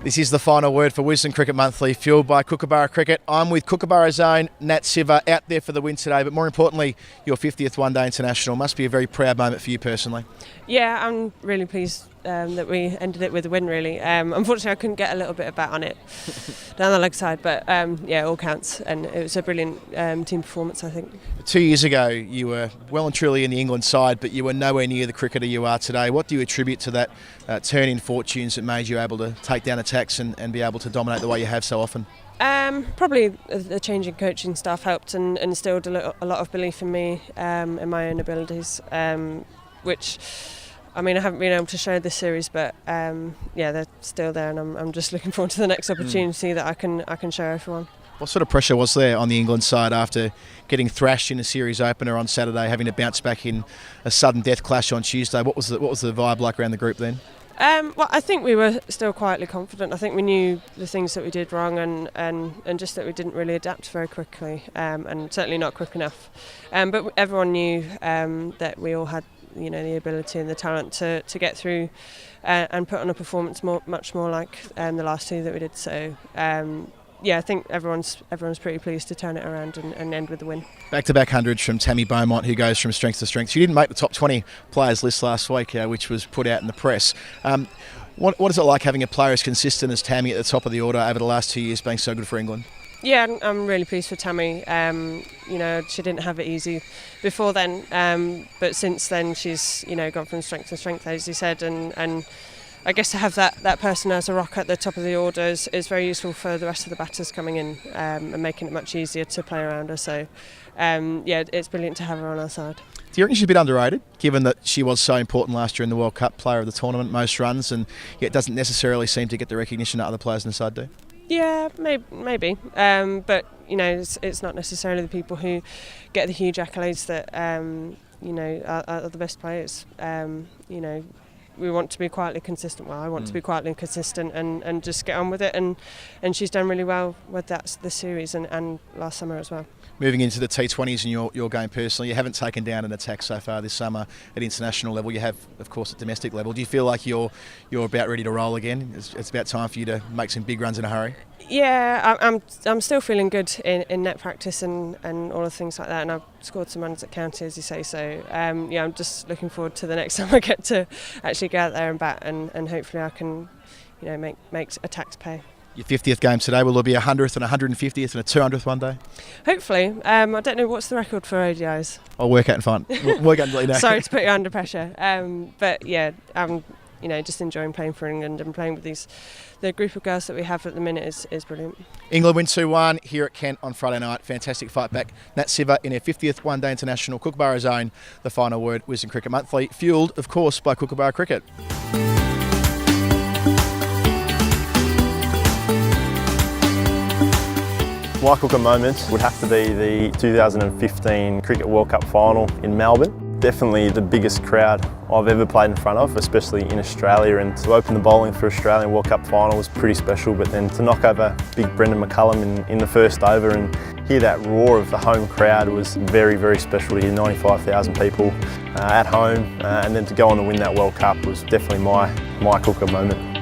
This is the final word for Wisden Cricket Monthly, fuelled by Kookaburra Cricket. I'm with Kookaburra's own Nat Sciver, out there for the win today, but more importantly, your 50th one-day international. Must be a very proud moment for you personally. Yeah, I'm really pleased that we ended it with a win, really. Unfortunately, I couldn't get a little bit of bat on it down the leg side, but yeah, it all counts, and it was a brilliant team performance, I think. 2 years ago, you were well and truly in the England side, but you were nowhere near the cricketer you are today. What do you attribute to that turn in fortunes that made you able to take down attacks and be able to dominate the way you have so often? Probably the change in coaching staff helped and instilled a lot of belief in me, in my own abilities, which, I mean, I haven't been able to show this series, but yeah, they're still there, and I'm just looking forward to the next opportunity that I can show everyone. What sort of pressure was there on the England side after getting thrashed in a series opener on Saturday, having to bounce back in a sudden death clash on Tuesday? What was the vibe like around the group then? Well, I think we were still quietly confident. I think we knew the things that we did wrong and just that we didn't really adapt very quickly, and certainly not quick enough. But everyone knew that we all had, you know, the ability and the talent to get through and put on a performance much more like the last two that we did. So yeah, I think everyone's pretty pleased to turn it around and end with the win. Back-to-back hundreds from Tammy Beaumont, who goes from strength to strength. She didn't make the top 20 players list last week, which was put out in the press. What is it like having a player as consistent as Tammy at the top of the order over the last 2 years, being so good for England? Yeah, I'm really pleased for Tammy. You know, she didn't have it easy before then, but since then she's, you know, gone from strength to strength, as you said, and I guess to have that person as a rock at the top of the order is very useful for the rest of the batters coming in, and making it much easier to play around her. So yeah, it's brilliant to have her on our side. Do you reckon she's a bit underrated, given that she was so important last year in the World Cup, player of the tournament, most runs, and yet doesn't necessarily seem to get the recognition that other players in the side do? Yeah, maybe. But you know, it's not necessarily the people who get the huge accolades that you know are the best players. You know, we want to be quietly consistent. Well, I want to be quietly consistent and just get on with it. And she's done really well with that this series and last summer as well. Moving into the T20s and your game personally, you haven't taken down an attack so far this summer at international level. You have, of course, at domestic level. Do you feel like you're about ready to roll again? It's about time for you to make some big runs in a hurry? Yeah, I'm still feeling good in net practice and all the things like that, and I've scored some runs at county, as you say. So yeah, I'm just looking forward to the next time I get to actually go out there and bat, and hopefully I can, you know, make attacks pay. Your 50th game today, will there be a 100th and a 150th and a 200th one day? Hopefully. I don't know what's the record for ODIs. I'll work out and find. Work out and let you know. Sorry to put you under pressure. But yeah, I'm, you know, just enjoying playing for England and playing with the group of girls that we have at the minute is brilliant. England win 2-1 here at Kent on Friday night. Fantastic fight back. Nat Sciver in her 50th one-day international. Kookaburra's own, the final word, Wisden Cricket Monthly, fuelled, of course, by Kookaburra Cricket. My Kooka moment would have to be the 2015 Cricket World Cup final in Melbourne. Definitely the biggest crowd I've ever played in front of, especially in Australia, and to open the bowling for Australian World Cup final was pretty special, but then to knock over big Brendan McCullum in the first over and hear that roar of the home crowd was very, very special. To hear 95,000 people at home, and then to go on and win that World Cup was definitely my Kooka moment.